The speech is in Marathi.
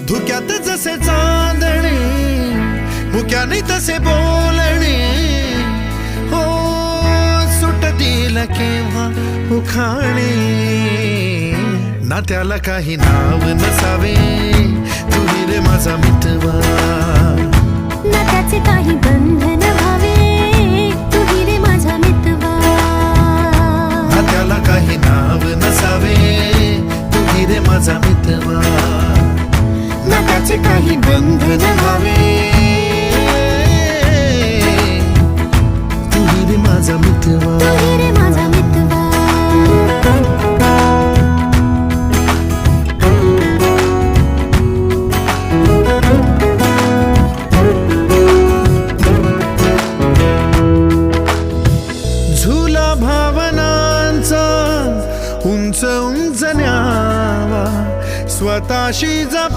धुक्यात जसे चांदणे, मुक्याने तसे बोलणे, हो सुटतील केव्हा उखाणे. ना त्याला काही नाव नसावे, तुही रे माझा मितवा. ना त्याचे काही बंधन व्हावे, तुही रे माझा मितवा. ना त्याला काही नाव नसावे, तुही रे माझा मितवा. ना त्याचे काही बंधन व्हावे, तुही रे माझा मितवा. तुही रे माझा मितवा. झुला भावनांचा उंच उंच न्यावा, स्वतःशी जप